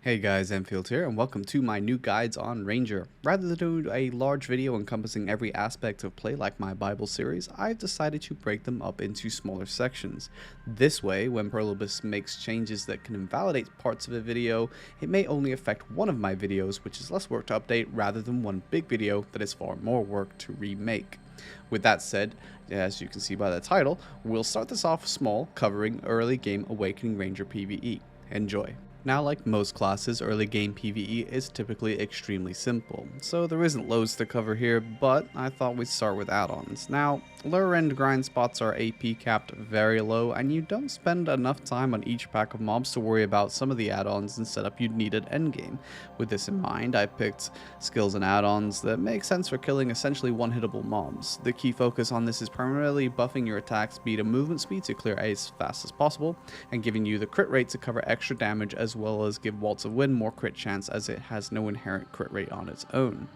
Hey guys, Anfield here, and welcome to my new guides on Ranger. Rather than do a large video encompassing every aspect of play like my Bible series, I've decided to break them up into smaller sections. This way, when Perlibus makes changes that can invalidate parts of a video, it may only affect one of my videos, which is less work to update, rather than one big video that is far more work to remake. With that said, as you can see by the title, we'll start this off small, covering early game Awakening Ranger PvE. Enjoy. Now, like most classes, early game PvE is typically extremely simple, so there isn't loads to cover here, but I thought we'd start with add-ons. Now, lower end grind spots are AP capped very low, and you don't spend enough time on each pack of mobs to worry about some of the add-ons and setup you'd need at endgame. With this in mind, I picked skills and add-ons that make sense for killing essentially one-hittable mobs. The key focus on this is primarily buffing your attack speed and movement speed to clear as fast as possible, and giving you the crit rate to cover extra damage as well as give Waltz of Wind more crit chance as it has no inherent crit rate on its own.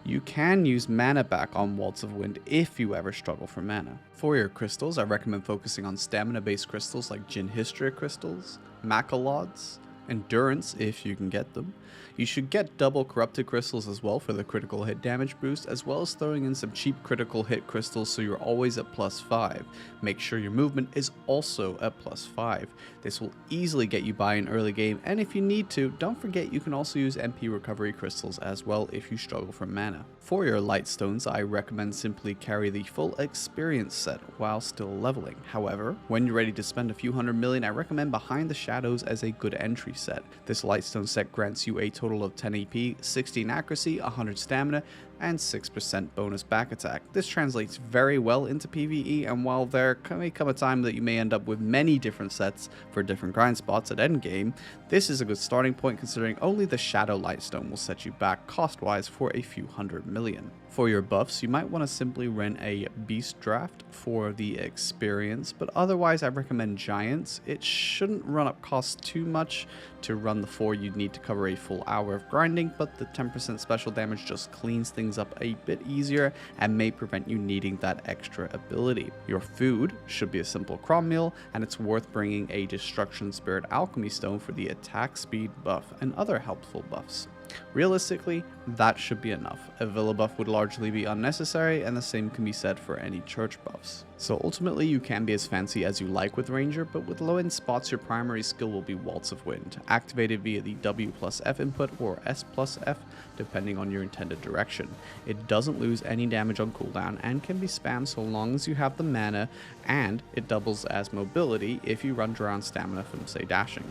You can use mana back on Waltz of Wind if you ever struggle for mana. For your crystals, I recommend focusing on stamina based crystals like Jin Hystria crystals, Macalods, Endurance if you can get them. You should get double corrupted crystals as well for the critical hit damage boost, as well as throwing in some cheap critical hit crystals so you're always at +5. Make sure your movement is also at +5. This will easily get you by in early game, and if you need to, don't forget you can also use MP recovery crystals as well if you struggle for mana. For your light stones, I recommend simply carry the full experience set while still leveling. However, when you're ready to spend a few hundred million, I recommend Behind the Shadows as a good entry set. This lightstone set grants you a total of 10 AP, 16 accuracy, 100 stamina, and 6% bonus back attack. This translates very well into PvE, and while there may come a time that you may end up with many different sets for different grind spots at endgame, this is a good starting point considering only the Shadow Lightstone will set you back cost-wise for a few hundred million. For your buffs, you might want to simply run a Beast Draft for the experience, but otherwise I recommend Giants. It shouldn't run up cost too much to run the 4 you'd need to cover a full hour of grinding, but the 10% special damage just cleans things up a bit easier and may prevent you needing that extra ability. Your food should be a simple crom meal, and it's worth bringing a Destruction Spirit Alchemy Stone for the attack speed buff and other helpful buffs. Realistically, that should be enough. A Villa buff would largely be unnecessary, and the same can be said for any church buffs. So ultimately, you can be as fancy as you like with Ranger, but with low end spots, your primary skill will be Waltz of Wind, activated via the W+F input or S+F, depending on your intended direction. It doesn't lose any damage on cooldown and can be spammed so long as you have the mana, and it doubles as mobility if you run dry on stamina from, say, dashing.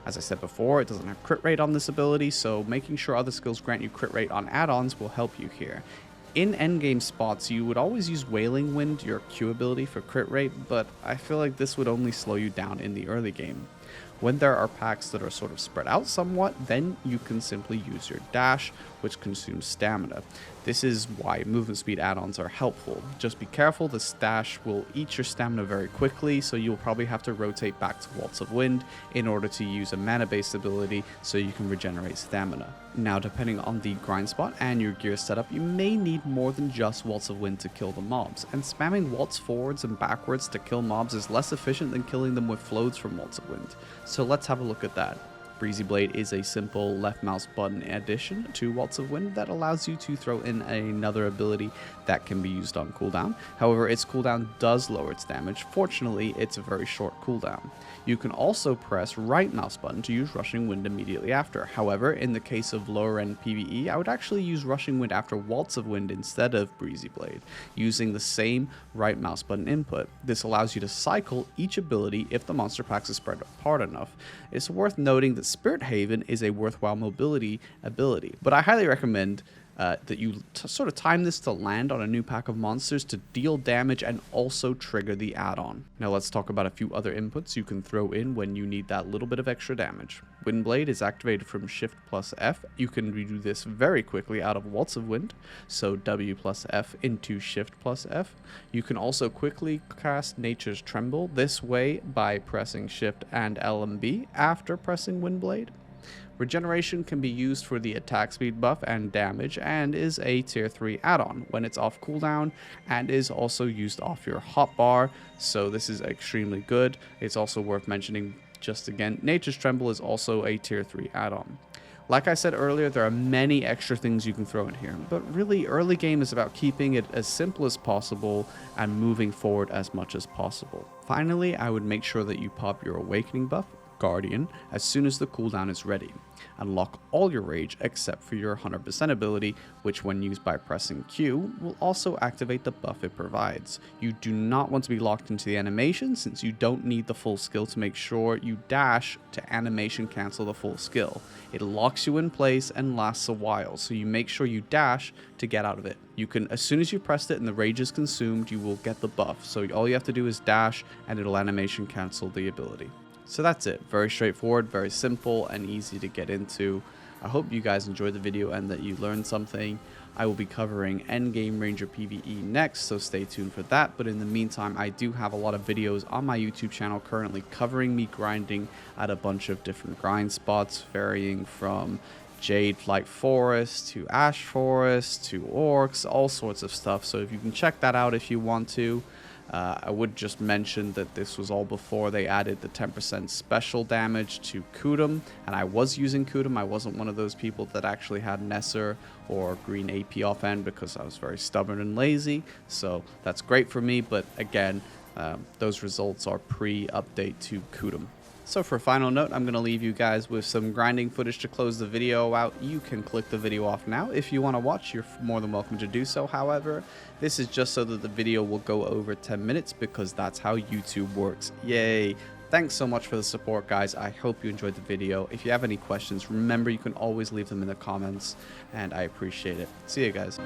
As I said before, it doesn't have crit rate on this ability, so making sure other skills grant you crit rate on add-ons will help you here. In endgame spots, you would always use Wailing Wind, your Q ability, for crit rate, but I feel like this would only slow you down in the early game. When there are packs that are sort of spread out somewhat, then you can simply use your dash, which consumes stamina. This is why movement speed add-ons are helpful. Just be careful, the dash will eat your stamina very quickly, so you'll probably have to rotate back to Waltz of Wind in order to use a mana-based ability so you can regenerate stamina. Now, depending on the grind spot and your gear setup, you may need more than just Waltz of Wind to kill the mobs, and spamming Waltz forwards and backwards to kill mobs is less efficient than killing them with floats from Waltz of Wind. So let's have a look at that. Breezy Blade is a simple left mouse button addition to Waltz of Wind that allows you to throw in another ability that can be used on cooldown. However, its cooldown does lower its damage. Fortunately, it's a very short cooldown. You can also press right mouse button to use Rushing Wind immediately after. However, in the case of lower end PvE, I would actually use Rushing Wind after Waltz of Wind instead of Breezy Blade, using the same right mouse button input. This allows you to cycle each ability if the monster packs are spread apart enough. It's worth noting that Spirit Haven is a worthwhile mobility ability, but I highly recommend that you sort of time this to land on a new pack of monsters to deal damage and also trigger the add-on. Now let's talk about a few other inputs you can throw in when you need that little bit of extra damage. Windblade is activated from Shift+F. You can do this very quickly out of Waltz of Wind, so W+F into Shift+F. You can also quickly cast Nature's Tremble this way by pressing Shift and LMB after pressing Windblade. Regeneration can be used for the attack speed buff and damage, and is a tier 3 add-on when it's off cooldown, and is also used off your hotbar, so this is extremely good. It's also worth mentioning just again, Nature's Tremble is also a tier 3 add-on. Like I said earlier, there are many extra things you can throw in here, but really early game is about keeping it as simple as possible and moving forward as much as possible. Finally, I would make sure that you pop your Awakening buff, Guardian, as soon as the cooldown is ready. Unlock all your rage except for your 100% ability, which when used by pressing Q will also activate the buff it provides. You do not want to be locked into the animation since you don't need the full skill to make sure you dash to animation cancel the full skill. It locks you in place and lasts a while, so you make sure you dash to get out of it. You can, as soon as you pressed it and the rage is consumed, you will get the buff, so all you have to do is dash and it'll animation cancel the ability. So that's it. Very straightforward, very simple, and easy to get into. I hope you guys enjoyed the video and that you learned something. I will be covering Endgame Ranger PvE next, so stay tuned for that. But in the meantime, I do have a lot of videos on my YouTube channel currently covering me grinding at a bunch of different grind spots, varying from Jade-like Forest to Ash Forest to Orcs, all sorts of stuff. So if you can check that out if you want to. I would just mention that this was all before they added the 10% special damage to Kudum, and I was using Kudum. I wasn't one of those people that actually had Nesser or green AP offhand because I was very stubborn and lazy, so that's great for me, but again, those results are pre-update to Kudum. So for a final note, I'm going to leave you guys with some grinding footage to close the video out. You can click the video off now. If you want to watch, you're more than welcome to do so. However, this is just so that the video will go over 10 minutes because that's how YouTube works. Yay! Thanks so much for the support, guys. I hope you enjoyed the video. If you have any questions, remember you can always leave them in the comments, and I appreciate it. See you guys.